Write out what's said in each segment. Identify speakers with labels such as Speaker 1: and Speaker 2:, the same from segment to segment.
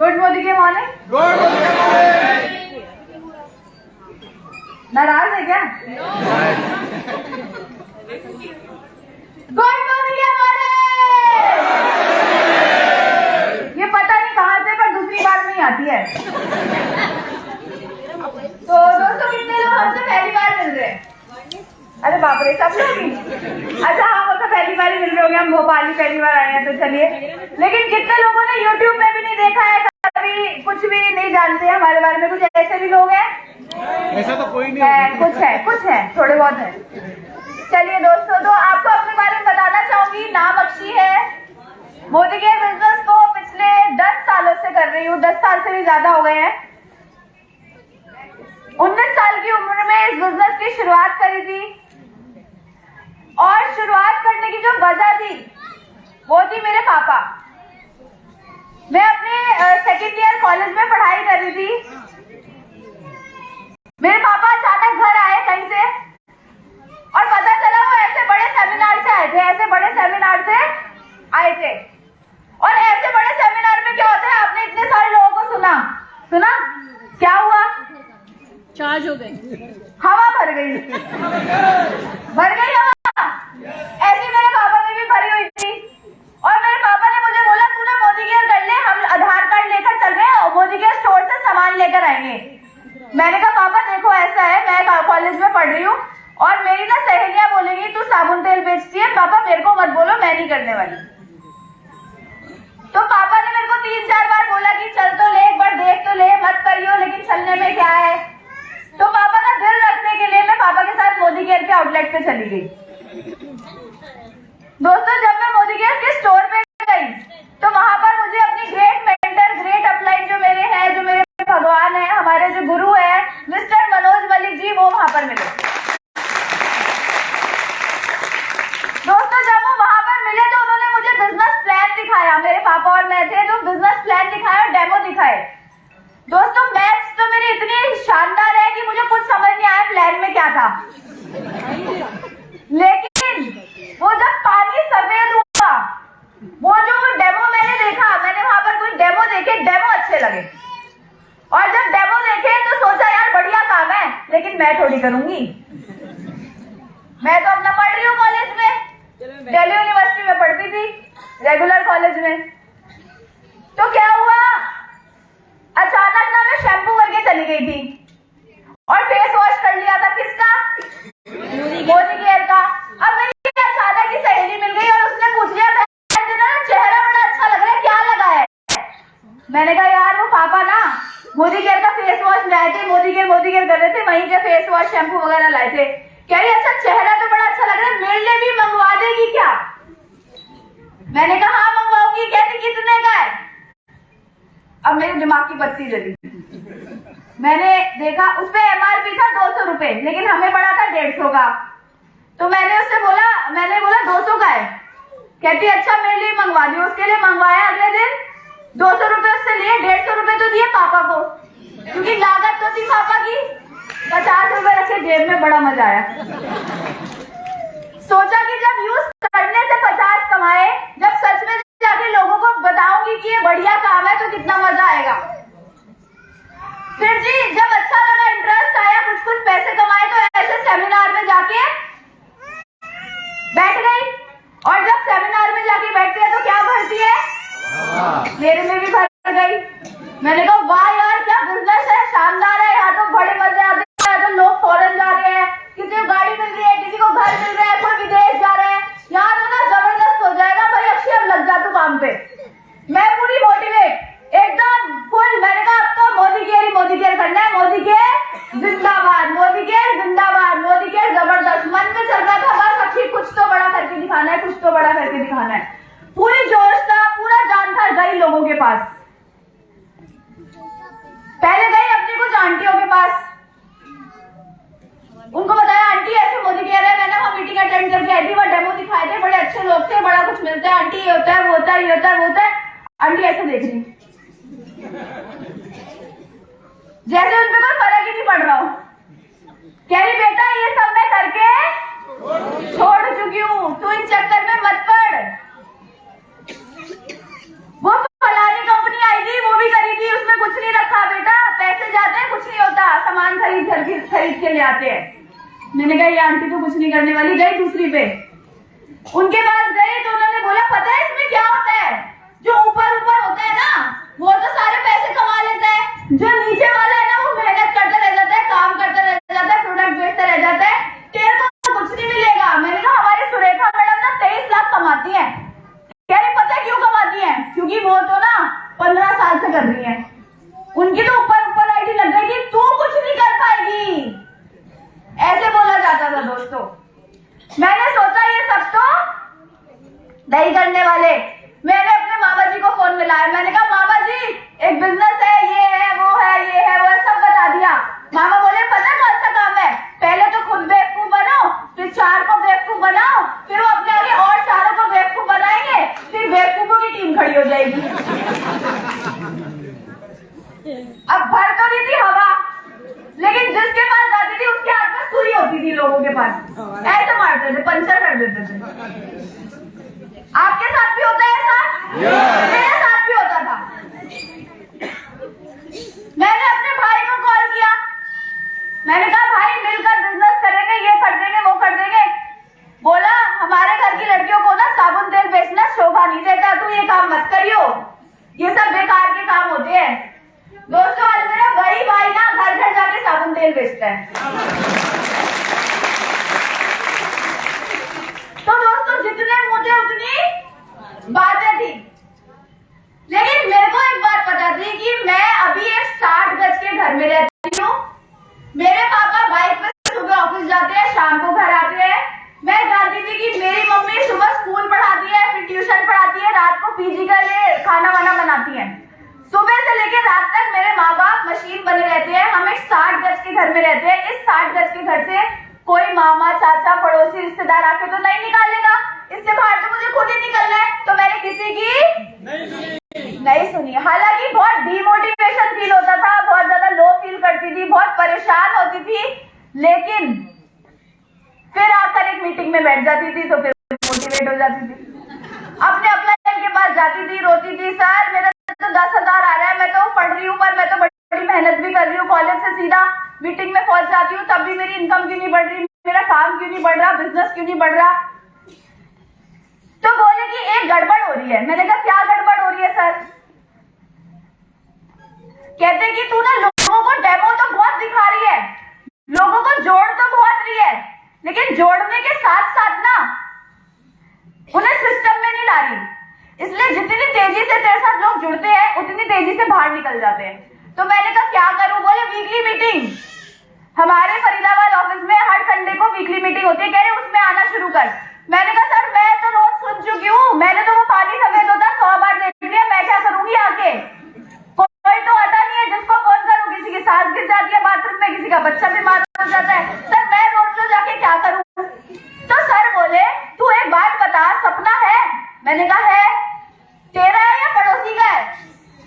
Speaker 1: Good Modi के morning. नाराज है क्या? गुड मोदी के मॉर्निंग। ये पता नहीं कहां से पर दूसरी बार नहीं आती है। तो दोस्तों कितने लोग हमसे पहली बार मिल रहे हैं? अरे बाप रे, सब लोग ही। अच्छा हाँ, वो तो पहली बार ही मिल रहे होंगे, हम भोपाल ही पहली बार आए हैं तो चलिए। लेकिन कितने लोगों ने YouTube में भी नहीं देखा है, कभी कुछ भी नहीं जानते हैं हमारे बारे में? कुछ ऐसे भी लोग हैं?
Speaker 2: ऐसा तो कोई नहीं है।
Speaker 1: कुछ है, थोड़े बहुत है। चलिए दोस्तों, तो आपको अपने बारे में बताना चाहूंगी। नाम अक्षी है। मोदी केयर बिजनेस को पिछले 10 सालों से कर रही हूँ, 10 साल से भी ज्यादा हो गए हैं। 19 साल की उम्र में इस बिजनेस की शुरुआत करी थी और शुरुआत करने की जो वजह थी वो थी मेरे पापा। मैं अपने सेकेंड ईयर कॉलेज में पढ़ाई कर रही थी। मेरे पापा अचानक घर आए कहीं से और पता चला वो ऐसे बड़े सेमिनार से आए थे, ऐसे बड़े सेमिनार से आए थे। और ऐसे बड़े सेमिनार में क्या होता है, आपने इतने सारे लोगों को सुना, क्या हुआ?
Speaker 3: चार्ज हो गई,
Speaker 1: हवा भर गई हवा। ऐसी मेरे पापा में भी भरी हुई थी। और मेरे पापा ने मुझे बोला, तू ना मोदी केयर कर ले, हम आधार कार्ड लेकर चल रहे हैं और मोदी केयर स्टोर से सामान लेकर आएंगे। मैंने कहा पापा देखो ऐसा है, मैं कॉलेज में पढ़ रही हूँ और मेरी ना सहेलियां बोलेंगी तू साबुन तेल बेचती है, पापा मेरे को मत बोलो, मैं नहीं करने वाली। तो पापा ने मेरे को 3-4 बार बोला कि चल तो ले, एक बार देख तो ले, मत करियो, लेकिन चलने में क्या है। तो पापा का दिल रखने के लिए मैं पापा के साथ मोदी केयर के आउटलेट पे चली गई। दोस्तों जब मैं मोदी केयर के स्टोर पे गई तो वहां पर मुझे अपनी ग्रेट मेंटर, ग्रेट अपलाइन जो मेरे हैं, जो मेरे भगवान है, हमारे जो गुरु है मिस्टर मनोज मलिक जी, वो वहां पर मिले। दोस्तों जब वो वहां पर मिले तो उन्होंने मुझे बिजनेस प्लान दिखाया। मेरे पापा और मैं थे, जो बिजनेस प्लान दिखाया और डेमो दिखाए। दोस्तों मैथ्स तो मेरी इतनी शानदार है कि मुझे कुछ समझ नहीं आया प्लान में क्या था। लेकिन वो जब पानी सफेद हुआ, वो जो डेमो मैंने देखा, मैंने वहां पर कुछ डेमो देखे, डेमो अच्छे लगे। और जब डेमो देखे तो सोचा यार बढ़िया काम है, लेकिन मैं थोड़ी करूंगी। मैं तो अपना पढ़ रही हूँ कॉलेज में, दिल्ली यूनिवर्सिटी में पढ़ती थी, रेगुलर कॉलेज में। तो क्या हुआ, अचानक ना मैं शैम्पू करके चली गई थी और फेस वॉश कर लिया था। किसका? मोदी केयर का। अब मेरी अचानक की सहेली मिल गई और उसने पूछ लिया, चेहरा बड़ा अच्छा लग रहा है, क्या लगा है? मैंने कहा यार वो पापा ना मोदी केयर का फेस वॉश लाए थे, मोदी केयर कर रहे थे, वहीं के फेस वॉश शैम्पू वगैरह लाए थे। कह रही अच्छा चेहरा तो बड़ा अच्छा लग रहा है, मेरे लिए भी मंगवा देगी क्या? मैंने कहा हाँ मंगवाऊंगी। कहती कितने का है? अब मेरे दिमाग की बत्ती जली। मैंने देखा उस पे MRP था 200 रुपए, लेकिन हमें पड़ा था 150 का। तो मैंने बोला 200 का है। कहती अच्छा मेरे लिए मंगवा दियो। उसके लिए मंगवाया, अगले दिन 200 रुपए उससे लिए, 150 रुपए तो दिए पापा को, क्योंकि लागत तो थी पापा की। 50 रुपए रखे जेब में, बड़ा मजा आया। सोचा कि जब यूज करने से 50 कमाए, जब सच में जाके लोगों को बताऊंगी कि ये बढ़िया काम है तो कितना मजा आएगा। फिर जी जब अच्छा लगा, इंटरेस्ट आया, कुछ पैसे कमाए, तो ऐसे सेमिनार में जाके बैठ गई। और जब सेमिनार में जाके बैठती है तो क्या भरती है? मेरे में भी भर गई। मैंने कहा वाह यार क्या बिजनेस है, शानदार है, यहाँ तो बड़े मजे आते हैं। तो लोग फॉरेन जा रहे हैं, किसी को गाड़ी मिल रही है, किसी को घर मिल रहा है, कोई विदेश जा रहे हैं। यहाँ तो ना जबरदस्त हो जाएगा भाई, अक्षय अब लग जा तू काम पे। मैं पूरी मोटिवेट, एकदम फुल। मैंने कहा अब तो मोदी केयर करना है, मोदी केयर जिंदाबाद, मोदी केयर जिंदाबाद, मोदी केयर जबरदस्त। मन में चल रहा था बस अक्षय कुछ तो बड़ा करके दिखाना है, कुछ तो बड़ा करके दिखाना है। पूरी जोश था, पूरा जान था। गई लोगों के पास, पहले गई अपनी कुछ आंटियों के पास, उनको बताया आंटी ऐसे मोदी केयर है। मैंने वहां मीटिंग अटेंड करके आई थी, वहां डेमो दिखाए थे, बड़े अच्छे लोग थे, बड़ा कुछ मिलता है आंटी, ये होता है वो होता है, ये होता है वो होता है। आंटी ऐसे देख रही, जैसे उन पे कोई फर्क ही नहीं पड़ रहा हो। कह रही बेटा ये सब मैं करके छोड़ चुकी हूँ, तू इन चक्कर में मत पड़। वो फलानी कंपनी आई थी, वो भी करी आंटी तो कुछ नहीं करने वाली, गई दूसरी पे, उनके पास गई तो उन्होंने बोला पता है इसमें क्या होता है, जो ऊपर ऊपर होता है ना वो तो सारे पैसे कमा लेता है, जो नीचे वाला है ना वो मेहनत करता रह जाता है, काम करता रह जाता है, प्रोडक्ट बेचता रह जाता है, तेरे को कुछ नहीं मिलेगा। मैंने कहा हमारी सुरेखा मैडम ना 23 लाख कमाती है। कह रही पता है क्यों कमाती है, क्योंकि वो तो ना 15 साल से कर रही है, उनकी तो ऊपर ऊपर आईडी लग गई कि तू कुछ नहीं कर पाएगी, ऐसे बोला जाता था दोस्तों। मैंने सोचा ये सब तो नहीं करने वाले, मैंने अपने मामा जी को फोन मिलाया, मैंने कहा मामा जी एक बिजनेस है, ये है वो है ये है वो है, सब बता दिया। मामा बोले पता है कौन सा काम है, पहले तो खुद बेवकूफ बनो, फिर 4 को बेवकूफ बनाओ, फिर वो अपने आगे और 4 को बेवकूफ बनाएंगे, फिर बेवकूफों की टीम खड़ी हो जाएगी। अब भर तो नहीं थी हवा, लेकिन जिसके पास जाती थी उसके हाथ में सुई होती थी, लोगों के पास ऐसे मारते थे, पंचर कर देते थे। आपके साथ भी होता है ऐसा? मेरे साथ भी होता था। मैंने अपने भाई को कॉल किया, मैंने कहा भाई मिलकर बिजनेस करेंगे, ये कर देंगे वो कर देंगे। बोला हमारे घर की लड़कियों को ना साबुन तेल बेचना शोभा नहीं देता, तू ये काम मत करियो, ये सब बेकार के काम होते हैं। दोस्तों आज मेरा वही भाई ना घर घर जाके साबुन तेल बेचता है। तो दोस्तों जितने मुझे उतनी बातें थी, लेकिन मेरे को एक बात पता थी कि मैं अभी एक 60 गज के घर में रहती हूँ, मेरे पापा बाइक पे सुबह ऑफिस जाते हैं, शाम को घर आते हैं। मैं जानती थी कि मेरी मम्मी सुबह स्कूल पढ़ाती है, फिर ट्यूशन पढ़ाती है, रात को पीजी का लिए खाना वाना बनाती है, सुबह से लेकर रात तक मेरे माँ बाप मशीन बने रहते हैं। हम एक 60 गज के घर में रहते हैं, इस 60 गज के घर से कोई मामा चाचा पड़ोसी रिश्तेदार आके तो नहीं निकालेगा, इससे बाहर तो मुझे खुद ही निकलना है। तो मैंने किसी की नहीं सुनी। हालांकि बहुत डिमोटिवेशन फील होता था, बहुत ज्यादा लो फील करती थी, बहुत परेशान होती थी, लेकिन फिर आकर एक मीटिंग में बैठ जाती थी तो फिर मोटिवेट हो जाती थी, अपने अपलाइन के पास जाती थी, रोती थी, सर मेरा तो 10,000 आ रहा है, मैं तो पढ़ रही हूँ पर मैं तो बड़ी मेहनत भी कर रही हूँ, कॉलेज से सीधा मीटिंग में पहुंच जाती हूँ, तब भी मेरी इनकम क्यों नहीं बढ़ रही, मेरा काम क्यों नहीं बढ़ रहा, बिजनेस क्यों नहीं बढ़ रहा। तो बोले कि एक गड़बड़ हो रही है। मैंने कहा क्या गड़बड़ हो रही है सर? कहते कि तू ना लोगों को डेमो तो बहुत दिखा रही है, लोगों को जोड़ तो बहुत रही है, लेकिन जोड़ने के साथ साथ ना उन्हें सिस्टम में नहीं ला रही, इसलिए जितनी तेजी से तेरे साथ लोग जुड़ते हैं उतनी तेजी से बाहर निकल जाते हैं। तो मैंने कहा क्या करूं? बोले वीकली मीटिंग, हमारे फरीदाबाद ऑफिस में हर संडे को वीकली मीटिंग होती है, कह रहे उसमें आना शुरू कर। मैंने कहा सर मैं तो रोज सुन चुकी हूँ, मैंने तो वो पानी सफेद होता 100 बार देख लिया, मैं क्या करूंगी आके? कोई तो आता नहीं है, जिसको फोन करूं किसी की सांस गिर जाती है बाथरूम में, किसी का बच्चा बीमार हो जाता है, सर मैं रोज रोज आके क्या करूं? तो सर बोले तू एक बात बता, सपना है? मैंने कहा है। तेरा है या पड़ोसी का है?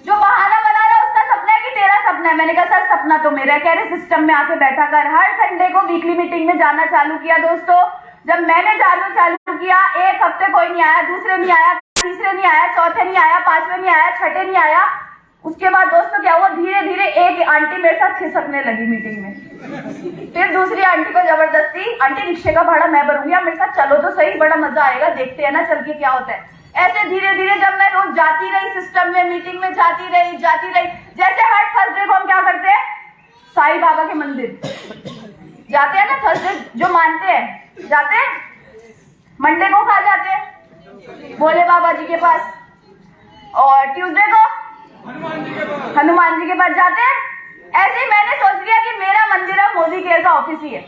Speaker 1: जो बहाना बना रहा है उसका सपना है कि तेरा सपना है? मैंने कहा सर सपना तो मेरा है। कह रहे सिस्टम में आके बैठा कर। हर संडे को वीकली मीटिंग में जाना चालू किया दोस्तों। जब मैंने चालू किया, एक हफ्ते कोई नहीं आया, दूसरे नहीं आया, तीसरे नहीं आया, चौथे नहीं आया, पांचवे नहीं आया, छठे नहीं आया। उसके बाद दोस्तों क्या हुआ, धीरे धीरे एक आंटी मेरे साथ खिसकने लगी मीटिंग में। फिर दूसरी आंटी को जबरदस्ती, आंटी रिक्शे का भाड़ा मैं भरूंगी, आप मेरे साथ चलो तो सही, बड़ा मजा आएगा, देखते हैं ना चल के क्या होता है। ऐसे धीरे धीरे जब मैं रोज जाती रही सिस्टम में, मीटिंग में जाती रही, जैसे हर थर्सडे को हम क्या करते हैं, साईं बाबा के मंदिर जाते हैं ना, थर्सडे जो मानते हैं जाते हैं, मंडे को खा जाते हैं भोले बाबा जी के पास, और ट्यूसडे को हनुमान जी के पास जाते हैं। ऐसे ही मैंने सोच लिया कि मेरा मंदिर अब मोदी केयर का ऑफिस ही है,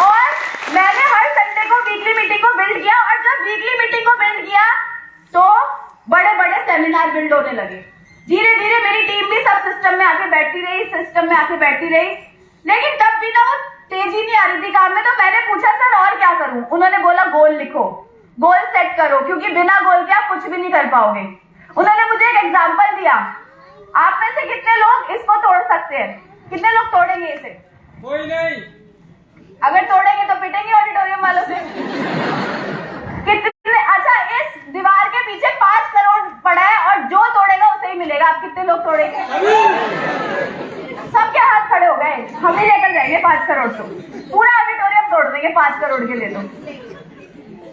Speaker 1: और मैंने हर संडे को वीकली मीटिंग को बिल्ड किया। और जब वीकली मीटिंग को बिल्ड किया तो बड़े बड़े सेमिनार बिल्ड होने लगे। धीरे धीरे मेरी टीम भी सब सिस्टम में आके बैठती रही, लेकिन तब भी ना वो तेजी नहीं आ रही थी काम में। तो मैंने पूछा सर और क्या करूं? उन्होंने बोला गोल लिखो, गोल सेट करो, क्योंकि बिना गोल के आप कुछ भी नहीं कर पाओगे। उन्होंने मुझे एक एग्जाम्पल दिया, आप में से कितने लोग इसको तोड़ सकते हैं? कितने लोग तोड़ेंगे इसे?
Speaker 2: कोई नहीं।
Speaker 1: अगर तोड़ेंगे तो पिटेंगे ऑडिटोरियम वालों से। कितने? अच्छा, इस दीवार के पीछे 5 करोड़ पड़ा है और जो तोड़ेगा उसे ही मिलेगा। आप कितने लोग तोड़ेंगे? सबके हाथ खड़े हो गए, हम ही लेकर जाएंगे 5 करोड़। तो बोलेंगे 5 करोड़ के ले लो।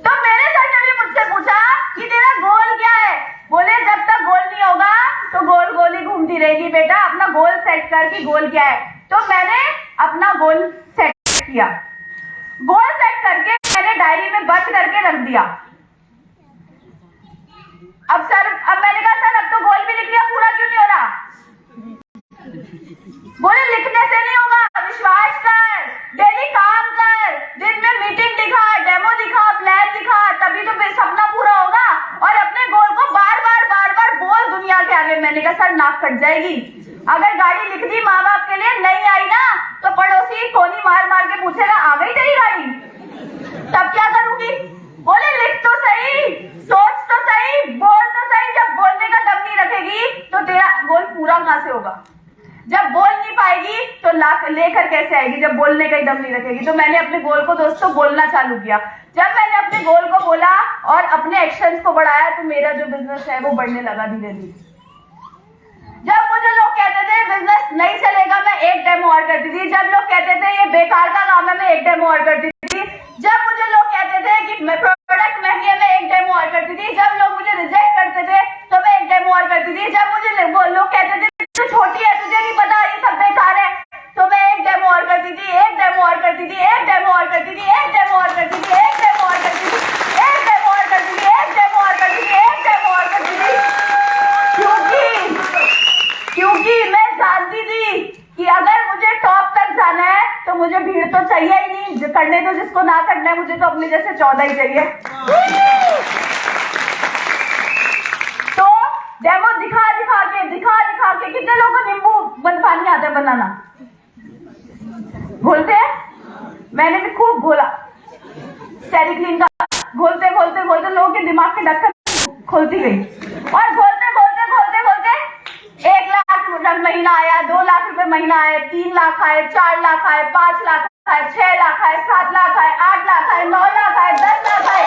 Speaker 1: तो मेरे सर ने भी मुझसे पूछा कि तेरा गोल क्या है? बोले जब तक गोल नहीं होगा तो गोल गोल ही घूमती रहेगी बेटा, अपना गोल सेट कर कि गोल क्या है। तो मैंने अपना गोल सेट किया। गोल सेट करके मैंने डायरी में बंद करके रख दिया। अब मैंने कहा सर अब तो गोल भी लिख लिया, पूरा क्यों नहीं हो रहा? बोले लिखने से नहीं होगा, विश्वास कर, डेली काम कर, दिन में मीटिंग दिखा, डेमो दिखा, प्लान दिखा, तभी तो सपना पूरा होगा। और अपने गोल को बार बार बोल दुनिया के आगे। मैंने कहा सर नाक कट जाएगी। अगर गाड़ी लिख दी माँ बाप के लिए, नहीं आई ना तो पड़ोसी कोनी मार के पूछेगा आ गई तेरी गाड़ी, तब क्या करूंगी? बोले लिख तो सही, सोच तो सही, बोल तो सही। जब बोलने का दम नहीं रखेगी तो तेरा गोल पूरा कहां से होगा? जब बोल नहीं पाएगी तो लेकर कैसे आएगी जब बोलने का ही दम नहीं रखेगी? तो मैंने अपने गोल को दोस्तों बोलना चालू किया। जब मैंने अपने गोल को बोला और अपने एक्शंस को बढ़ाया तो मेरा जो बिजनेस है वो बढ़ने लगा धीरे धीरे। जब मुझे लोग कहते थे बिजनेस नहीं चलेगा, मैं एक डेमो और करती थी। जब लोग कहते थे ये बेकार का काम है, मैं एक डेमो और करती थी। जब मुझे लोग कहते थे कि प्रोडक्ट महंगी है, मैं एक डेमो और करती थी। जब लोग मुझे रिजेक्ट करते थे तो मैं एक डेमो और करती थी। जब मुझे लोग कहते थे तू छोटी है, तुझे नहीं पता, ये सब बेकार है, तो मैं एक डेमो और करती थी, एक डेमो और करती थी, एक डेमो और करती थी, एक डेमो और करती थी, एक डेमो और करती थी, एक डेमो और करती थी, एक डेमो और करती थी, एक डेमो और करती थी। क्योंकि मैं जानती थी कि अगर मुझे टॉप तक जाना है तो मुझे भीड़ तो चाहिए ही नहीं, करने तो जिसको ना करना है, मुझे तो अपने जैसे 14 ही चाहिए। तो डेमो दिखा दिखा के कितने लोगों को नींबू बन पानी आता है बनाना? घोलते हैं? मैंने भी खूब घोला स्टेरिक्लीन का। घोलते लोगों के दिमाग के ढक्कन खोलती गई और घोलते 1 लाख महीना आया, 2 लाख रुपए महीना आए, 3 लाख आए, 4 लाख आए, 5 लाख आए, 6 लाख आए, 7 लाख आए, 8 लाख आए, 9 लाख आए, 10 लाख आए,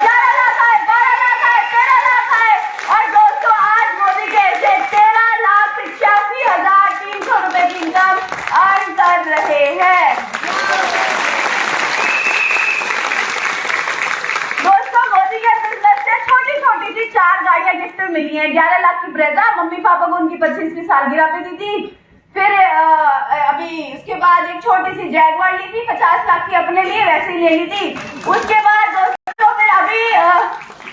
Speaker 1: 11 लाख आए, 12 लाख आए, 13 लाख आए। और दोस्तों आज मोदी कैसे 13,85,300 रुपए की इनकम अर्न कर रहे हैं। दोस्तों मोदी के बिजनेस से छोटी सी 4 गाड़ियां गिफ्ट में मिली हैं। 11 लाख की ब्रेजा मम्मी पापा को उनकी 25वीं सालगिरह पे दी थी। फिर अभी उसके बाद एक छोटी सी जैगवार ली थी, 50 लाख की अपने लिए वैसे ही ले ली थी। उसके बाद दोस्तों फिर अभी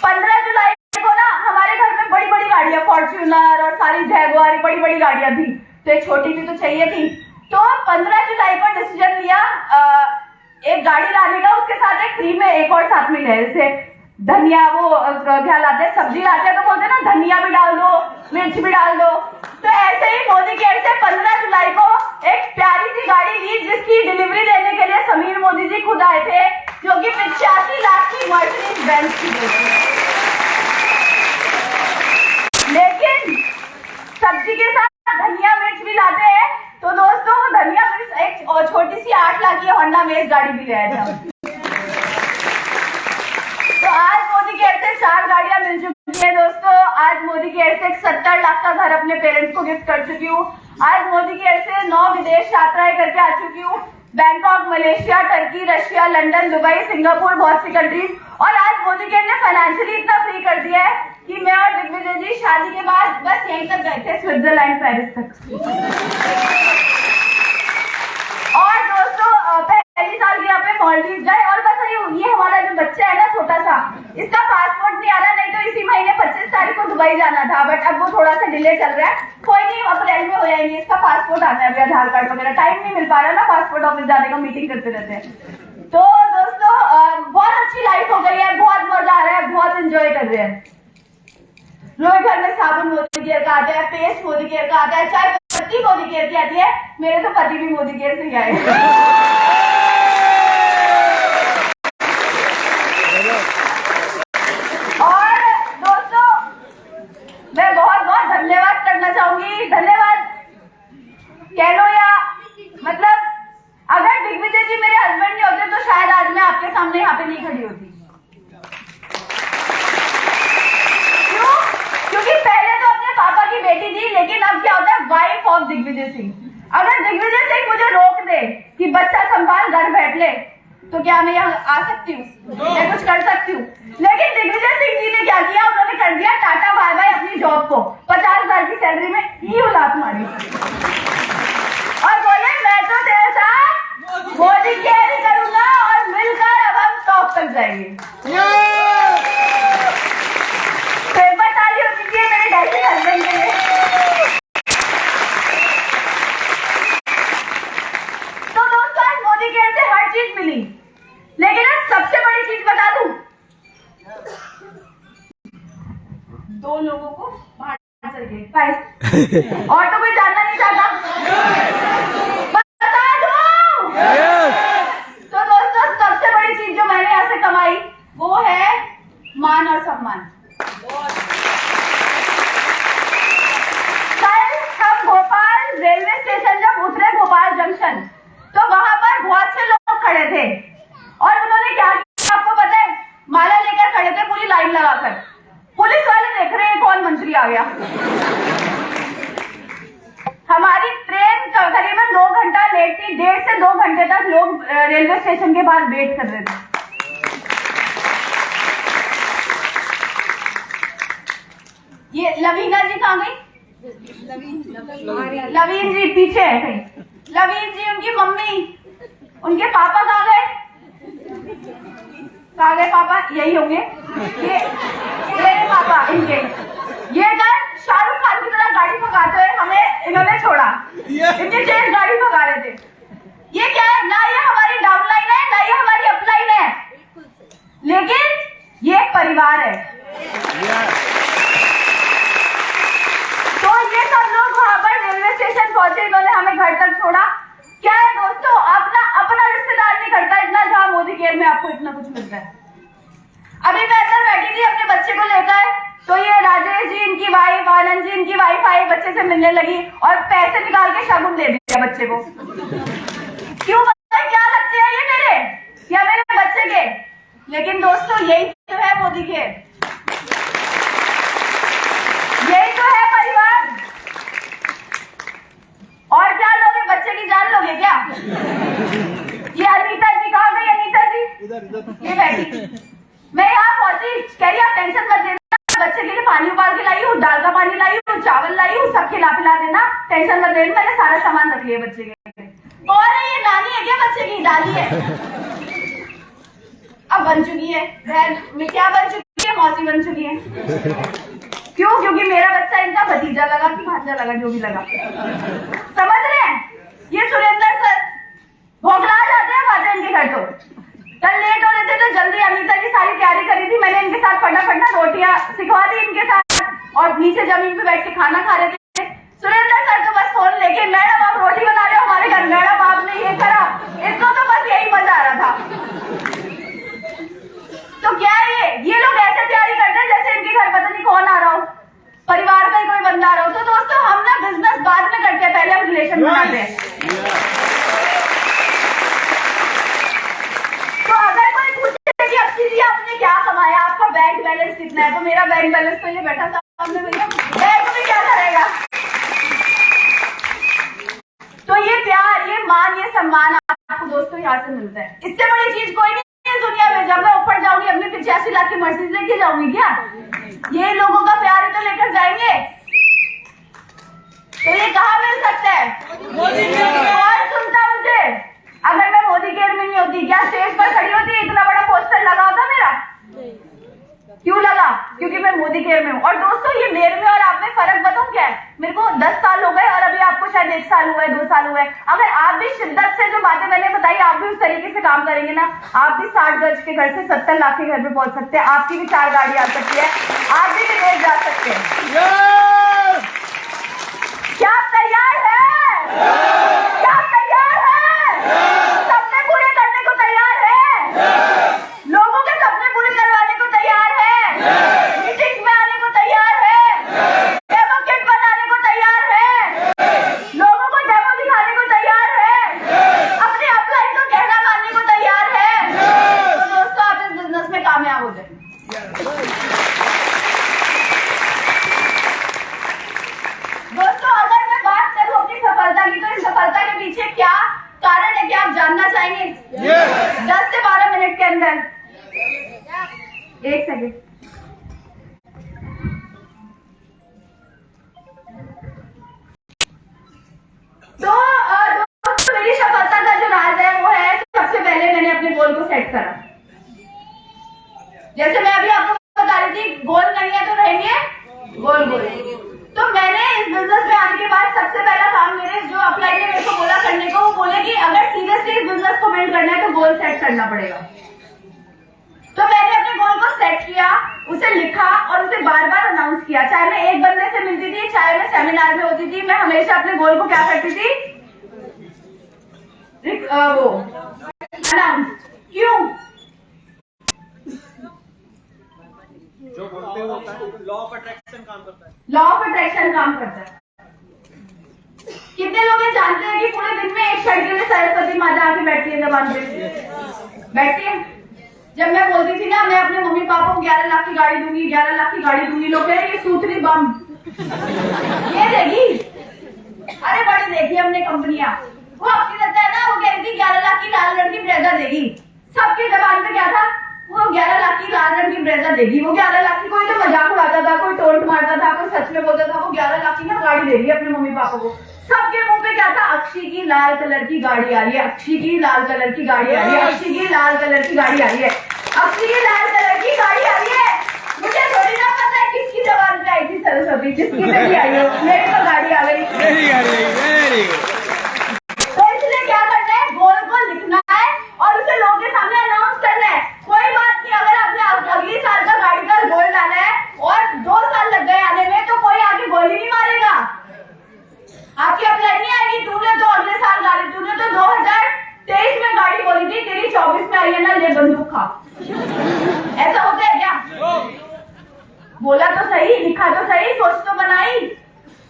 Speaker 1: 15 जुलाई को ना हमारे घर में बड़ी बड़ी गाड़ियां, फॉर्च्यूनर और सारी जैगवार बड़ी बड़ी गाड़ियां थी, तो एक छोटी भी तो चाहिए थी। तो 15 जुलाई को डिसीजन लिया एक गाड़ी लाने का, उसके साथ एक फ्री में एक और साथ में ले, जैसे धनिया वो क्या लाते हैं, सब्जी लाते हैं तो बोलते हैं ना धनिया भी डाल दो, मिर्च भी डाल दो। तो ऐसे ही मोदी केयर से 15 जुलाई को एक प्यारी सी गाड़ी ली जिसकी डिलीवरी देने के लिए समीर मोदी जी खुद आए थे, जो कि 85 लाख की मर्सिडीज बेंज की थी। लेकिन सब्जी के साथ धनिया मिर्च भी लाते हैं तो दोस्तों वो धनिया मिर्च एक छोटी सी 8 लाख की होंडा मेज गाड़ी भी ले आए थे। तो आज मोदी केयर से 4 गाड़ियां मिल चुकी है दोस्तों। आज मोदी केयर से 70 लाख का घर अपने पेरेंट्स को गिफ्ट कर चुकी हूँ। आज मोदी केयर से 9 विदेश यात्राएं करके आ चुकी हूँ, Bangkok, Malaysia, Turkey, Russia, London, Dubai, Singapore, बहुत सी कंट्रीज। और आज मोदी केयर ने फाइनेंशियली इतना फ्री कर दिया है कि मैं और दिग्विजय जी शादी के बाद बस यहीं तक गए थे, स्विट्जरलैंड, पेरिस तक। और दोस्तों पहली साल यहाँ पे मालदीव गए। और बस ये हमारा जो बच्चा है ना छोटा सा, इसका पासपोर्ट नहीं आ रहा, नहीं तो इसी महीने 25 तारीख को दुबई जाना था, बट अब वो थोड़ा सा डिले चल रहा है। कोई नहीं, अप्रैल में हो जाएंगे। इसका पासपोर्ट आना है, अभी आधार कार्ड वगैरह, टाइम नहीं मिल पा रहा ना पासपोर्ट ऑफिस जाने का, मीटिंग करते रहते हैं। तो दोस्तों बहुत अच्छी लाइफ हो गई है, बहुत मजा आ रहा है, बहुत एंजॉय कर रहे हैं। लोग घर में साबुन मोदी केयर का आता है, पेस्ट मोदी केयर का आता है, चाय पत्ती मोदी केयर की आती है। मेरे तो पति भी मोदी केयर से ही आए। और दोस्तों मैं बहुत बहुत धन्यवाद करना चाहूंगी। धन्यवाद कह लो या मतलब अगर दिग्विजय जी मेरे हस्बैंड नहीं होते तो शायद आज मैं आपके सामने यहाँ पे नहीं खड़ी होती। क्यों? क्योंकि पहले तो अपने पापा की बेटी थी, लेकिन अब क्या होता है, वाइफ ऑफ दिग्विजय सिंह। अगर दिग्विजय सिंह मुझे रोक दे कि बच्चा संभाल घर बैठ ले, तो क्या मैं यहाँ आ सकती हूँ? मैं कुछ कर सकती हूँ? लेकिन दिग्विजय सिंह जी ने क्या किया, उन्होंने कर दिया टाटा बाय बाय अपनी जॉब को। 50,000 की सैलरी में ही लात मारी और बोले मैं तो तेरे साथ मोदी केयर ही करूंगा और मिलकर अब हम टॉप तक जाएंगे। तो एक बार ताली हो दीजिए मेरे डैडी हस्बैंड के लिए। तो दोस्तों आज मोदी केयर से हर चीज मिली, लेकिन आज सबसे बड़ी चीज बता दूं, 2 लोगों को बाहर चल गए बाय। और तो कोई जानना नहीं चाहता, बता दूं। तो दोस्तों सबसे बड़ी चीज जो मैंने यहाँ से कमाई वो है मान और सम्मान। कल हम भोपाल रेलवे स्टेशन जब उतरे, भोपाल जंक्शन, तो वहां पर बहुत से लोग खड़े थे और उन्होंने क्या किया आपको पता है? माला लेकर खड़े थे पूरी लाइन लगाकर। पुलिस वाले देख रहे हैं कौन मंत्री आ गया। हमारी ट्रेन करीबन 2 घंटा लेट थी, 1.5 से 2 घंटे तक लोग रेलवे स्टेशन के बाहर वेट कर रहे थे। ये लवीना जी कहाँ गई? लवीन जी पीछे है कहीं। लवीन जी, उनकी मम्मी, उनके पापा कहाँ गए? कहाँ गए पापा? यही होंगे ये पापा इनके। ये गए शाहरुख खान की तरह गाड़ी भगाते हुए हमें इन्होंने छोड़ा। इतनी तेज गाड़ी भगा रहे थे। ये क्या है? ना ये हमारी डाउन लाइन है ना ये हमारी अप लाइन है, लेकिन ये परिवार है। तो ये सब लोग वहां पर रेलवे स्टेशन पहुंचे, इन्होंने हमें घर तक छोड़ा। क्या है दोस्तों, अपना रिश्तेदार नहीं करता इतना जहां मोदी केयर में आपको इतना कुछ मिलता है। अभी मैं अंदर बैठी थी अपने बच्चे को लेकर, तो ये राजेश जी इनकी वाइफ, आनंद जी इनकी वाइफ आई, बच्चे से मिलने लगी और पैसे निकाल के शगुन दे दिया बच्चे को। क्यों क्या लगते हैं ये मेरे या मेरे बच्चे के? लेकिन दोस्तों यही तो है मोदी केयर, यही तो है परिवार। और क्या लोगे? बच्चे की जान लोगे क्या? ये अनीता जी कहाँ गई? अनीता जी ये बैठी। मैं यहाँ पहुंची, कह रही आप टेंशन मत लेना, बच्चे के लिए पानी उबाल के लाई हूँ, दाल का पानी लाई हूँ, चावल लाई हूँ, सब खिला पिला देना, टेंशन मत लेना, मैंने सारा सामान रख लिया बच्चे के। और ये नानी है क्या बच्चे की? दादी है, अब बन चुकी है बहन में। क्या बन चुकी है? मौसी बन चुकी है। क्यों? क्योंकि मेरा बच्चा इनका भतीजा लगा कि भांजा लगा, जो भी लगा। समझ रहे हैं? ये सुरेंद्र सर भोगला जाते हैं बातें इनके घर। तो कल लेट हो रहे थे तो जल्दी अनीता जी सारी तैयारी करी थी, मैंने इनके साथ फटाफट ना रोटियां सिखवा दी इनके साथ और नीचे जमीन पे बैठ के खाना खा रहे थे। सुरेंद्र सर तो बस फोन लेके, मैडम आप रोटी बना रहे हो हमारे घर, मैडम आपने ये करा। इनको तो बस यही मजा आ रहा था। तो क्या है ये लोग ऐसे तैयारी करते हैं जैसे इनके घर पता नहीं कौन आ रहा हो, परिवार का ही कोई बंदा आ रहा हो। तो दोस्तों हम ना बिजनेस बाद में करते हैं, पहले हम रिलेशन बनाते हैं। तो अगर कोई पूछे कि अच्छी जी आपने क्या कमाया, आपका बैंक बैलेंस कितना है, तो मेरा बैंक बैलेंस तो ये बैठा सामने भैया, बैंक में क्या करेगा? तो ये प्यार, ये मान, ये सम्मान आपको दोस्तों यहाँ से मिलता है। इससे बड़ी चीज कोई नहीं है दुनिया में। जब मैं ऊपर जाऊंगी अपनी 85 लाख की मर्सिडीज लेके जाऊंगी क्या? ये लोगों का प्यार ही तो लेकर जाएंगे। तो ये कहाँ मिल सकता है? कौन सुनता मुझे? अगर मैं मोदी केयर में नहीं होती, क्या स्टेज पर खड़ी होती, इतना बड़ा पोस्टर लगा होता मेरा? क्यों लगा? क्योंकि मैं मोदी केयर में हूँ। और दोस्तों ये मेरे में और आप में फर्क बताऊं क्या है? मेरे को 10 साल हो गए और अभी आपको शायद 1 साल हुआ है, 2 साल हुआ है। अगर आप भी शिद्दत से जो बातें मैंने बताई, आप भी उस तरीके से काम करेंगे ना, आप भी 60 गज के घर से 70 लाख के घर पे पहुंच सकते हैं। आपकी भी 4 गाड़ी आ सकती है, आप भी विदेश जा सकते हैं। क्या तैयार है? क्या तैयार है? सपने पूरे करने को तैयार है? लोगों के सपने पूरे करवाने को तैयार है? मीटिंग में आने को तैयार है? डेमो किट बनाने को तैयार है? लोगों को डेमो दिखाने को तैयार है? अपने अपलाइन को कहना मानने को तैयार है? तो दोस्तों आप इस बिजनेस में कामयाब हो जाएंगे। दोस्तों अगर मैं बात करूं अपनी सफलता की, तो इस सफलता इधर, एक सेकेंड। तो दोस्तों मेरी सफलता का जो राज है वो है सबसे पहले मैंने अपने गोल को सेट करा। जैसे मैं अभी आपको बता रही थी, गोल नहीं है तो रहेंगे गोल गोल। तो मैंने इस बिजनेस में आने के बाद सबसे पहला काम मेरे जो अपलाइन ने मेरे को बोला करने को, वो बोले कि अगर सीरियसली इस बिजनेस को बिल्ड करना है तो गोल सेट करना पड़ेगा। तो मैंने अपने गोल को सेट किया, उसे लिखा और उसे बार बार अनाउंस किया। चाहे मैं एक बंदे से मिलती थी, चाहे मैं सेमिनार में होती थी, मैं हमेशा अपने गोल को क्या करती थी, वो अनाउंस। क्यों?
Speaker 2: जो बोलते हैं होता है, लॉ ऑफ अट्रैक्शन काम करता है।
Speaker 1: लॉ ऑफ अट्रैक्शन काम करता है। कितने लोग ये जानते हैं कि पूरे दिन में एक शर्ट में सरस्वती माता आके बैठती है, जबान पे बैठती है। जब मैं बोलती थी ना मैं अपने मम्मी पापा को 11 लाख की गाड़ी दूंगी, 11 लाख की गाड़ी दूंगी, लोग कह रहे ये सूतरी बम ये देगी। अरे बड़ी देखी हमने कंपनियां, वो आपकी लगता है ना, वो कह रही थी 11 लाख की लाल रंग की ब्रेजा देगी। सबकी जबान पे क्या था, वो 11 लाख की लाल रंग की ब्रेजा देगी। वो 11 लाख की, कोई तो मजाक उड़ाता था, कोई टोंट मारता था, कोई सच में बोलता था वो 11 लाख की ना गाड़ी देगी अपने मम्मी पापा को। सबके मुंह पे क्या था, अक्षी की लाल कलर की गाड़ी आ रही है, अक्षी की लाल कलर की गाड़ी आ रही है, अक्षी की लाल कलर की गाड़ी आ रही है, अक्षी की लाल कलर की गाड़ी आ रही है। मुझे थोड़ी ना पता है किसकी जबान पे आई थी सरस्वती, जिसकी नहीं आई हो, मेरी तो गाड़ी आ गई। तो इसलिए क्या करना है, गोल को लिखना है और उसे लोगों के सामने अनाउंस करना है। कोई बात नहीं, अगर आपने अगली साल का गाड़ी का गोल डाला है और 2 साल लग गए आने में, तो कोई आगे गोल ही नहीं मारेगा। आपकी अप्लाई नहीं आएगी। तूने तो अगले साल गाड़ी, तूने तो 2023 में गाड़ी बोली थी, तेरी 24 में आई है ना, ले बंदूक खा। ऐसा होता है क्या? बोला तो सही, लिखा तो सही, सोच तो बनाई,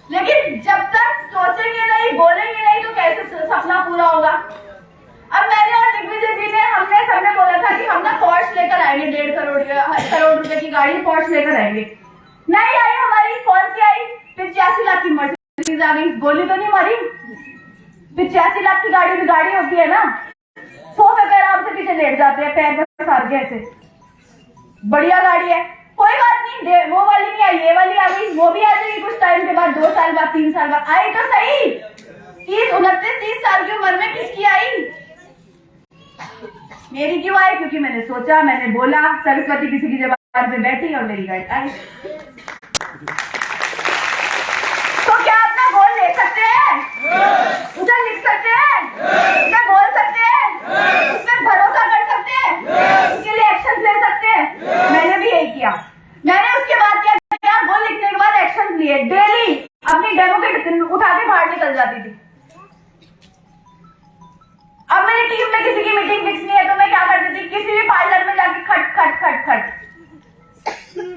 Speaker 1: लेकिन जब तक सोचेंगे नहीं, बोलेंगे नहीं, तो कैसे सपना पूरा होगा। अब मैंने और दिग्विजय जी ने, हमने सबने बोला था कि हम ना पोर्श लेकर आएंगे, 1.5 करोड़ रुपए की गाड़ी पोर्श लेकर आएंगे। नहीं आई हमारी। कौन सी आई? 85 लाख की मर्सिडीज आ गई। गोली तो नहीं मारी। 85 लाख की गाड़ी भी गाड़ी होती है ना, सोफे पे आराम से पीछे लेट जाते हैं, पैर पर सार के ऐसे, बढ़िया गाड़ी है। कोई बात नहीं, वो वाली नहीं आई, ये वाली आ गई। वो भी आ जाएगी कुछ टाइम के बाद, 2 साल बाद, 3 साल बाद। आई तो सही। 30, 29, 30 साल की उम्र में किसकी आई? मेरी क्यों आई? क्योंकि मैंने सोचा, मैंने बोला, सरस्वती किसी की जबान पे बैठी और मेरी गाड़ी आई। तो क्या अपना गोल ले सकते हैं, उसे लिख सकते हैं, उसे बोल सकते हैं, उसमें भरोसा कर सकते हैं, उसके लिए एक्शन ले सकते हैं। मैंने भी यही किया। मैंने उसके बाद क्या किया, गोल लिखने के बाद एक्शन लिए। डेली अपनी डेमो किट उठा के बाहर निकल जाती थी। अब मेरी टीम में किसी की मीटिंग फिक्स नहीं है, तो मैं क्या करती थी, किसी भी पार्लर में जाके खट खट खट खट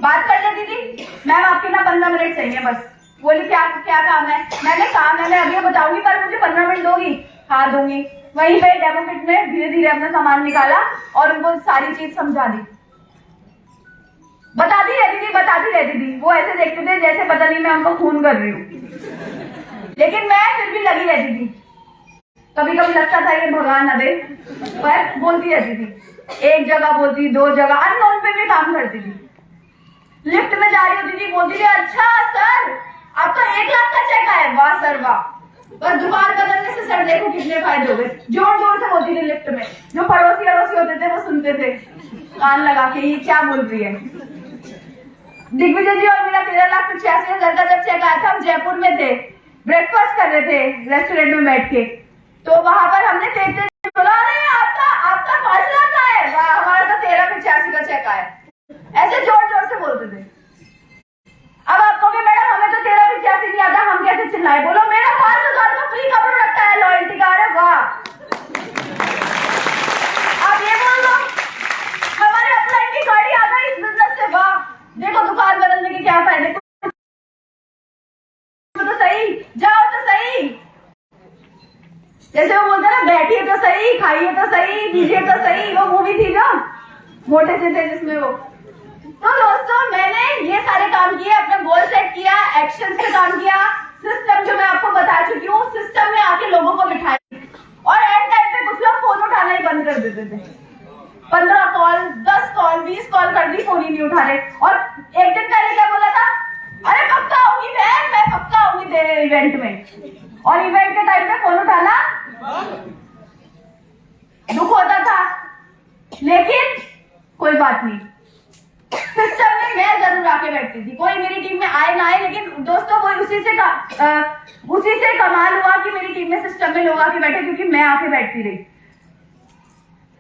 Speaker 1: बात कर लेती थी। मैम आपके ना 15 मिनट चाहिए बस। बोली क्या क्या काम है? मैंने काम है, मैं अभी बताऊंगी, पर मुझे 15 मिनट दोगी? हाँ दूंगी। वहीं पे डेमो किट में धीरे धीरे अपना सामान निकाला और उनको सारी चीज समझा दी। बताती रहती थी। वो ऐसे देखते थे जैसे पता नहीं मैं उनको खून कर रही हूँ, लेकिन मैं फिर भी लगी रहती थी। कभी कभी लगता था ये भगवान न दे, पर बोलती रहती थी। एक जगह बोलती, 2 जगह, अननोन पे भी काम करती थी। लिफ्ट में जा रही होती थी, बोलती थी अच्छा सर अब तो 1 लाख का चेक आया। वाह सर वाह। पर दुकान बदलने से सर देखो कितने फायदे हो गए। जोर जोर से बोलती थी लिफ्ट में। जो पड़ोसी अड़ोसी होते थे वो सुनते थे कान लगा के, ये क्या बोल रही है। दिग्विजय जी और मेरा 13,85,000 का जब चेक आया था, हम जयपुर में थे, ब्रेकफास्ट कर रहे थे रेस्टोरेंट में बैठ के। तो वहां पर हमने तेज बोला, अरे आपका 5 लाख का है। हमारा तो 13,85 का चेक आया। ऐसे जोर जोर से बोलते थे। अब आप कहोगे मैडम हमें तो 13,85 नहीं आता, हम कैसे चिल्लाए? बोलो मेरा 5,000 का फ्री का प्रोडक्ट है लॉयल्टी का। अरे वाह। आप ये बोल दो हमारे अपलाइन की गाड़ी आ गई इस बिजनेस से। वाह देखो दुकान बदलने के क्या फायदे। तो सही, जाओ तो सही। जैसे वो बोलते ना, बैठिए तो सही, खाइए तो सही, पीजिए तो सही। वो मूवी थी जो मोटे से थे जिसमें वो। तो दोस्तों मैंने ये सारे काम किए, अपना गोल सेट किया, एक्शन पे काम किया, सिस्टम जो मैं आपको बता चुकी हूँ, सिस्टम में आके लोगों को बिठाया। और एंड टाइम पे कुछ लोग फोन उठाना ही बंद कर देते थे। 15 कॉल, 10 कॉल, 20 कॉल कर दी, फोन ही नहीं उठा रहे। और एक दिन पहले क्या बोला था, अरे पक्का आऊंगी मैं पक्का आऊंगी तेरे इवेंट में, और इवेंट के टाइम पे फोन उठाना दुख होता था। लेकिन कोई बात नहीं, सिस्टम में मैं जरूर आके बैठती थी, कोई मेरी टीम में आए ना आए, लेकिन दोस्तों वो उसी से कमाल हुआ कि मेरी टीम में सिस्टम में लोग आके बैठे, क्योंकि मैं आके बैठती रही।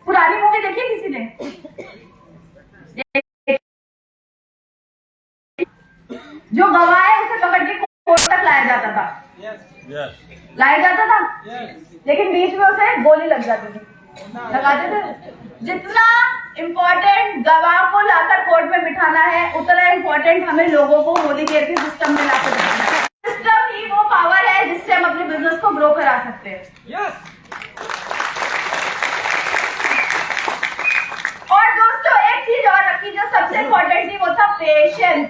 Speaker 1: पुरानी मूवी देखी है किसी ने? जो गवाह है उसे पकड़ के कोर्ट तक लाया जाता था, लाया जाता था, लेकिन बीच में उसे गोली लग जाती थी, लगाते थे। जितना इम्पोर्टेंट गवाह को लाकर कोर्ट में बिठाना है, उतना इम्पोर्टेंट हमें लोगों को मोदी केयर के सिस्टम में लाकर बिठाना है। सिस्टम ही वो पावर है जिससे हम अपने बिजनेस को ग्रो करा सकते हैं। और दोस्तों एक चीज और रखी जो सबसे इम्पोर्टेंट थी, वो था पेशेंस।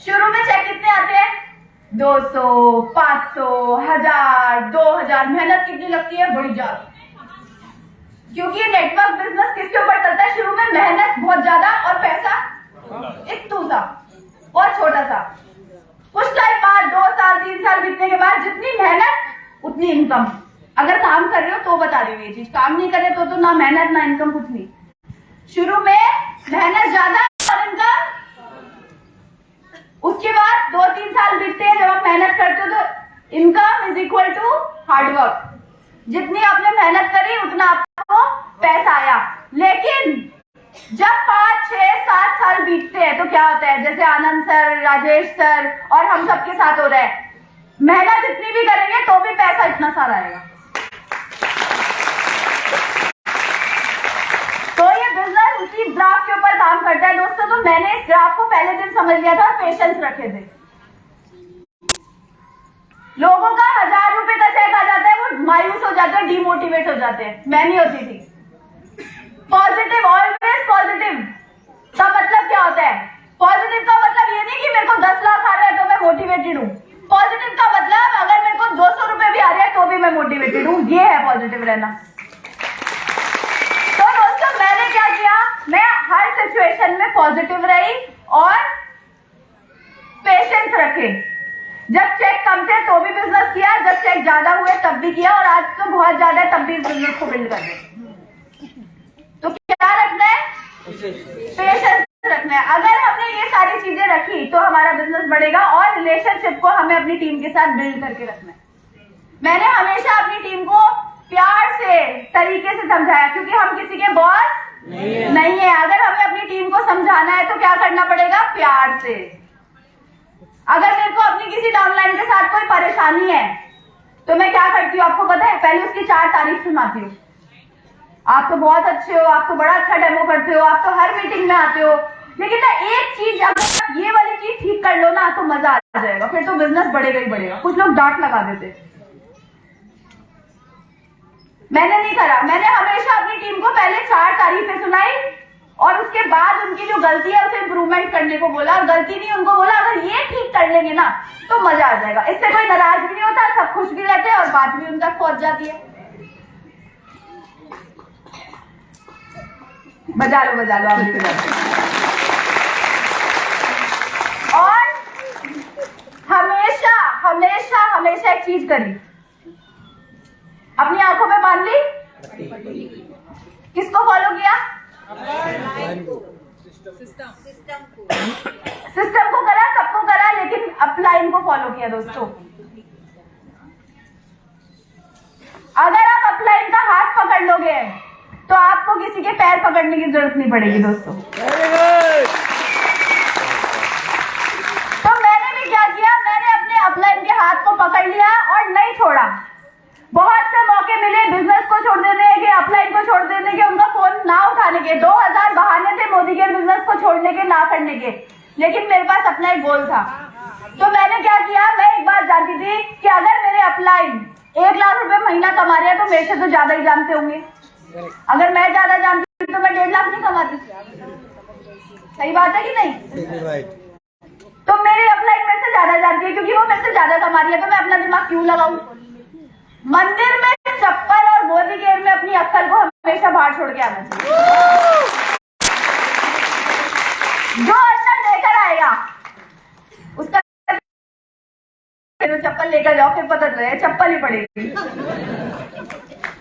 Speaker 1: शुरू में चेक कितने आते हैं? 200, 500, 1000, 2000। मेहनत कितनी लगती है? बड़ी ज्यादा, क्योंकि नेटवर्क बिजनेस किसके ऊपर चलता है? शुरू में मेहनत बहुत ज्यादा और पैसा इतना सा बहुत छोटा सा। कुछ टाइम बाद 2 साल 3 साल बीतने के बाद जितनी मेहनत उतनी इनकम। अगर काम कर रहे हो तो बता रही हूँ ये चीज, काम नहीं कर रहे तो ना मेहनत ना इनकम, कुछ नहीं। शुरू में मेहनत ज्यादा और इनकम, उसके बाद 2-3 साल बीतते हैं, जब आप मेहनत करते हो तो income is equal to hard work. जितनी आपने मेहनत करी उतना आपको पैसा आया। लेकिन जब 5, 6, 7 साल बीतते हैं तो क्या होता है? जैसे आनंद सर, राजेश सर और हम सबके साथ हो रहा है, मेहनत इतनी भी करेंगे तो भी पैसा इतना सारा आएगा। तो ये बिजनेस उसी ग्राफ के ऊपर काम करता है दोस्तों। तो मैंने इस ग्राफ को पहले दिन समझ लिया था और पेशेंस रखे थे। लोगों का 1000 रुपए का चेक आ जाता है, वो मायूस हो जाते हैं, डिमोटिवेट हो जाते हैं। मैं नहीं होती थी। पॉजिटिव, ऑलवेज पॉजिटिव का मतलब क्या होता है? पॉजिटिव का मतलब ये नहीं कि मेरे को 10 लाख आ रहा है तो मैं मोटिवेटेड हूँ। पॉजिटिव का मतलब अगर मेरे को 200 रुपए भी आ रहे हैं तो भी मैं मोटिवेटेड हूँ। ये है पॉजिटिव रहना। तो दोस्तों मैंने क्या किया, मैं हर सिचुएशन में पॉजिटिव रही और पेशेंस रखे। जब चेक कम थे तो भी बिजनेस किया, जब चेक ज्यादा हुए तब भी किया, और आज तो बहुत ज्यादा है तब भी इस बिजनेस को बिल्ड कर रहे। तो क्या रखना है? पेशेंस रखना है। अगर हमने ये सारी चीजें रखी तो हमारा बिजनेस बढ़ेगा, और रिलेशनशिप को हमें अपनी टीम के साथ बिल्ड करके रखना है। मैंने हमेशा अपनी टीम को प्यार से, तरीके से समझाया, क्योंकि हम किसी के बॉस नहीं है। अगर हमें अपनी टीम को समझाना है तो क्या करना पड़ेगा? प्यार से। अगर मेरे को अपनी किसी डाउनलाइन के साथ कोई परेशानी है तो मैं क्या करती हूँ आपको पता है? पहले उसकी 4 तारीफ सुनाती हूँ। आप तो बहुत अच्छे हो, आप तो बड़ा अच्छा डेमो करते हो, आप तो हर मीटिंग में आते हो, लेकिन ना एक चीज, अगर आप ये वाली चीज ठीक कर लो ना तो मजा आ जाएगा, फिर तो बिजनेस बढ़ेगा ही बढ़ेगा। कुछ लोग डांट लगा देते, मैंने नहीं करा। मैंने हमेशा अपनी टीम को पहले 4 तारीफें सुनाई और उसके बाद उनकी जो गलती है उसे इंप्रूवमेंट करने को बोला, और गलती नहीं उनको बोला अगर ये ठीक कर लेंगे ना तो मजा आ जाएगा। इससे कोई नाराज भी नहीं होता, सब खुश भी रहते हैं और बात भी उन तक पहुंच जाती है। बजा लो आप भी बजा लो। और हमेशा हमेशा हमेशा एक चीज करी, अपनी आंखों में बांध ली। किसको फॉलो किया? सिस्टम को करा, सबको करा, लेकिन अपलाइन को फॉलो किया। दोस्तों अगर आप अपलाइन का हाथ पकड़ लोगे तो आपको किसी के पैर पकड़ने की जरूरत नहीं पड़ेगी। दोस्तों तो मैंने भी क्या किया, मैंने अपने अपलाइन के हाथ को पकड़ लिया और नहीं छोड़ा। बहुत से मौके मिले बिजनेस को छोड़ देने के, अपलाइन को छोड़ देने के, उनका फोन ना उठाने के। 2000 बहाने थे मोदी के बिजनेस को छोड़ने के, ना करने के, लेकिन मेरे पास अपना एक गोल था। तो मैंने क्या किया, मैं एक बात जानती थी कि अगर मेरे अपलाइन 1 लाख रुपए महीना कमा रहे हैं तो मेरे से तो ज्यादा ही जानते होंगे। अगर मैं ज्यादा जानती तो मैं 1.5 लाख नहीं कमाती। सही बात है कि नहीं? तो मेरे अपलाइन मेरे से ज्यादा जानती है, क्योंकि वो मेरे से ज्यादा कमा रही है, तो मैं अपना दिमाग क्यों लगाऊं? मंदिर में चप्पल और मोदी केयर में अपनी अक्कल को हमेशा बाहर छोड़ के आना चाहिए। जो अंदर लेकर आएगा उसका चप्पल लेकर जाओ, फिर पता चलेगा चप्पल ही पड़ेगी।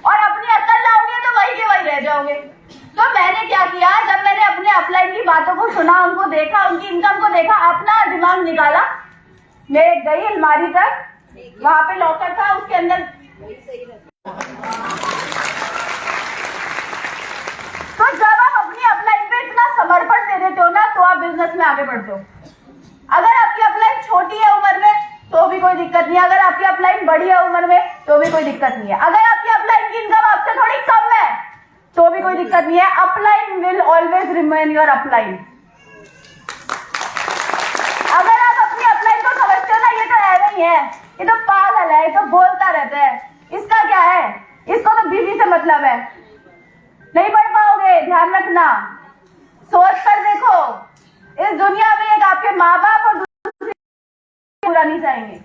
Speaker 1: और अपनी अक्ल लाओगे तो वही के वही रह जाओगे। तो मैंने क्या किया, जब मैंने अपने अपलाइन की बातों को सुना, उनको देखा, उनकी इनकम को देखा, अपना दिमाग निकाला, मैं गई अलमारी तक, वहां पे लॉकर था, उसके अंदर तो जब आप अपनी अपलाइन पे इतना समर्पण दे देते हो ना, तो आप बिजनेस में आगे बढ़ते हो। अगर आपकी अपलाइन छोटी है उम्र में तो भी कोई दिक्कत नहीं है, अगर आपकी अपलाइन बड़ी है उम्र में तो भी कोई दिक्कत नहीं है, अगर आपकी अपलाइन की इनकम आपसे थोड़ी कम है तो भी कोई दिक्कत नहीं है। Upline will always remain your upline. अगर आप अपनी अपलाइन को समझते हो ना, ये तो ऐसा ही है, ये तो पागल है, ये तो बोलता रहता है, इसका क्या है, इसको तो बीवी से मतलब है, नहीं पढ़ पाओगे, ध्यान रखना। सोच कर देखो, इस दुनिया में एक आपके माँ बाप और दूसरी पूरा नहीं चाहेंगे,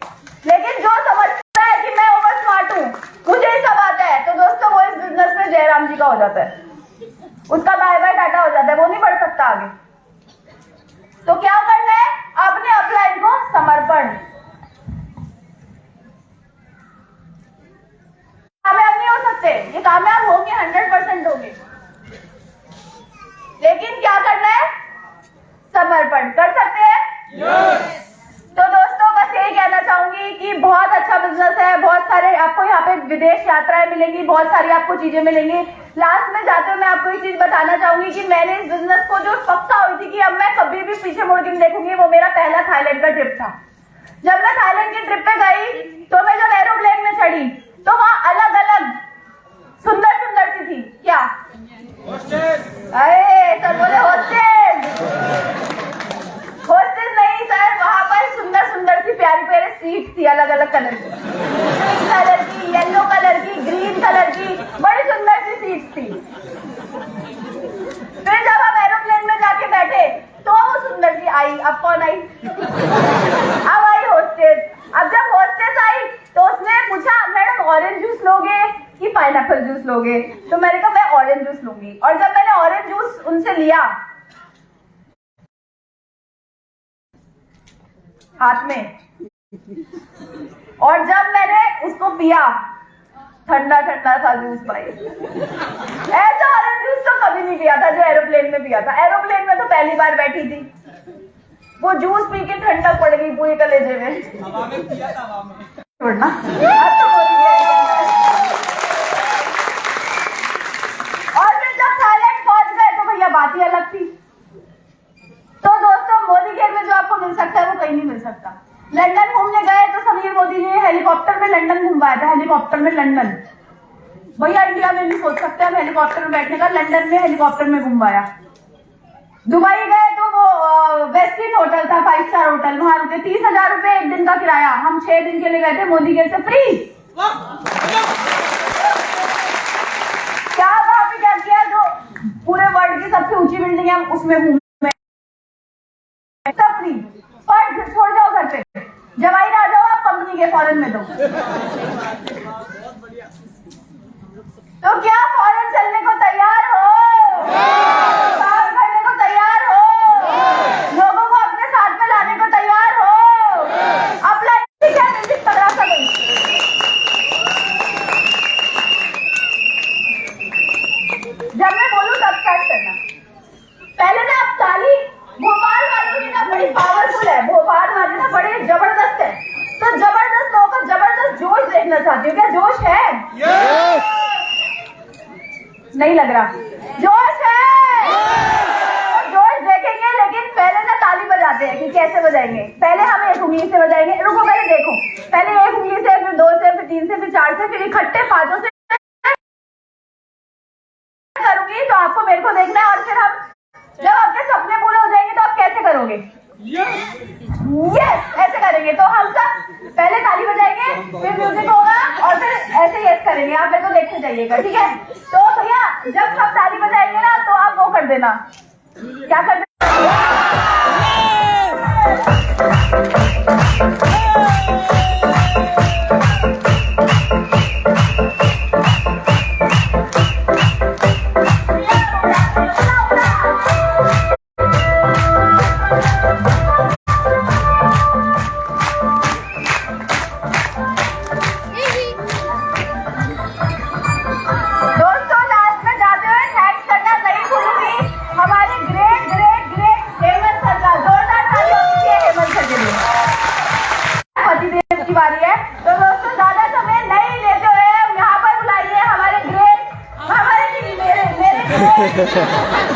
Speaker 1: लेकिन जो समझता है कि मैं ओवर स्मार्ट हूँ, मुझे ही सब आता है, तो दोस्तों वो इस बिजनेस में जयराम जी का हो जाता है, उसका बाय बाय टाटा हो जाता है, वो नहीं बढ़ सकता आगे। तो क्या करना है, अपने अपलाइन को समर्पण। कामयाब नहीं हो सकते, ये कामयाब होंगे, 100% होंगे, लेकिन क्या करना है, समर्पण। कर सकते हैं? yes! तो दोस्तों बस यही कहना चाहूंगी कि बहुत अच्छा बिजनेस है, बहुत सारे आपको यहाँ पे विदेश यात्राएं मिलेंगी, बहुत सारी आपको चीजें मिलेंगी। लास्ट में जाते हुए मैं आपको एक चीज बताना चाहूंगी कि मैंने इस बिजनेस को जो पक्का हुई थी कि अब मैं कभी भी पीछे मुड़ के नहीं देखूंगी, वो मेरा पहला थाईलैंड का ट्रिप था। जब मैं थाईलैंड की ट्रिप पे गई तो मैं जब एरोप्लेन में चढ़ी तो वहां अलग अलग सुंदर सुंदर सी थी, क्या अरे सर बोले हॉस्टेस नहीं सर, वहां पर सुंदर सुंदर सी प्यारी प्यारी सीट थी, अलग अलग कलर की, पिंक कलर की, येलो कलर की, ग्रीन कलर की, बड़ी सुंदर सी सीट थी। फिर जब हम एरोप्लेन में जाके बैठे तो वो सुंदर सी आई, अब कौन आई, अब आई हॉस्टेस। अब जब हॉस्टेस आई तो उसने पूछा मैडम ऑरेंज जूस लोगे कि पाइनएप्पल जूस लोगे, तो मैंने कहा मैं ऑरेंज जूस लूंगी। और जब मैंने ऑरेंज जूस उनसे लिया हाथ में, और जब मैंने उसको पिया, ठंडा ठंडा था जूस भाई, ऐसा ऑरेंज जूस तो कभी नहीं पिया था जो एरोप्लेन में पिया था। एरोप्लेन में तो पहली बार बैठी थी, वो जूस पी के ठंडक पड़ गई पूरी कलेजे में, छोड़ना और फिर जब थाईलैंड पहुंच गए तो भैया बात ही अलग थी। तो दोस्तों मोदी केयर में जो आपको मिल सकता है वो कहीं नहीं मिल सकता। लंदन घूमने गए तो समीर मोदी ने हेलीकॉप्टर में लंदन घुमाया था, हेलीकॉप्टर में लंदन, भैया इंडिया में नहीं सोच सकते हम हेलीकॉप्टर में बैठने का, लंदन में हेलीकॉप्टर में घुमाया। दुबई गए तो वो वेस्टिन होटल था, 5 स्टार होटल, वहां रुके, 30,000 रुपए एक दिन का किराया, हम 6 दिन के लिए गए थे, मोदी केयर से फ्री। क्या वहां पे क्या किया, जो पूरे वर्ल्ड की सबसे ऊंची बिल्डिंग है उसमें घूमे, सब फ्री। पर छोड़ जाओ घर पे, जवाई आ जाओ आप कंपनी के फॉरेन में, तो क्या फॉरेन चलने को तैयार हो, काम करने को तैयार हो, लोगों को अपने साथ में लाने को तैयार हो, अपलाइन क्या म्यूजिक पकड़ा सके। जब मैं बोलूं तब स्टार्ट करना। पहले ना आप ताली, भोपाल वालों की ना बड़ी पावरफुल है, भोपाल वाले ना बड़े जबरदस्त है, तो जबरदस्त लोगों का जबरदस्त जोश देखना चाहती हूँ, क्या जोश है? yes! नहीं लग रहा, जोश है, तो जोश देखेंगे, लेकिन पहले ना ताली बजाते हैं कि कैसे बजाएंगे। पहले हम एक उंगली से बजाएंगे, रुको पहले देखो, पहले एक उंगली से, फिर 2 से, फिर 3 से, फिर 4 से, फिर इकट्ठे 5 से करूंगी, तो आपको मेरे को देखना है, और फिर हम जब आपके सपने पूरे हो जाएंगे तो आप कैसे करोगे, यस ऐसे करेंगे। तो हम सब पहले ताली बजाएंगे, फिर म्यूजिक होगा, और फिर ऐसे यस करेंगे, आप मेरे को देखते जाइएगा, ठीक है? तो भैया जब सब ताली बजाएंगे ना तो आप वो कर देना, क्या कर देना तो दोस्तों ज्यादा समय नहीं लेते हुए यहाँ पर बुलाइए हमारे ग्रेट, हमारे नहीं, मेरे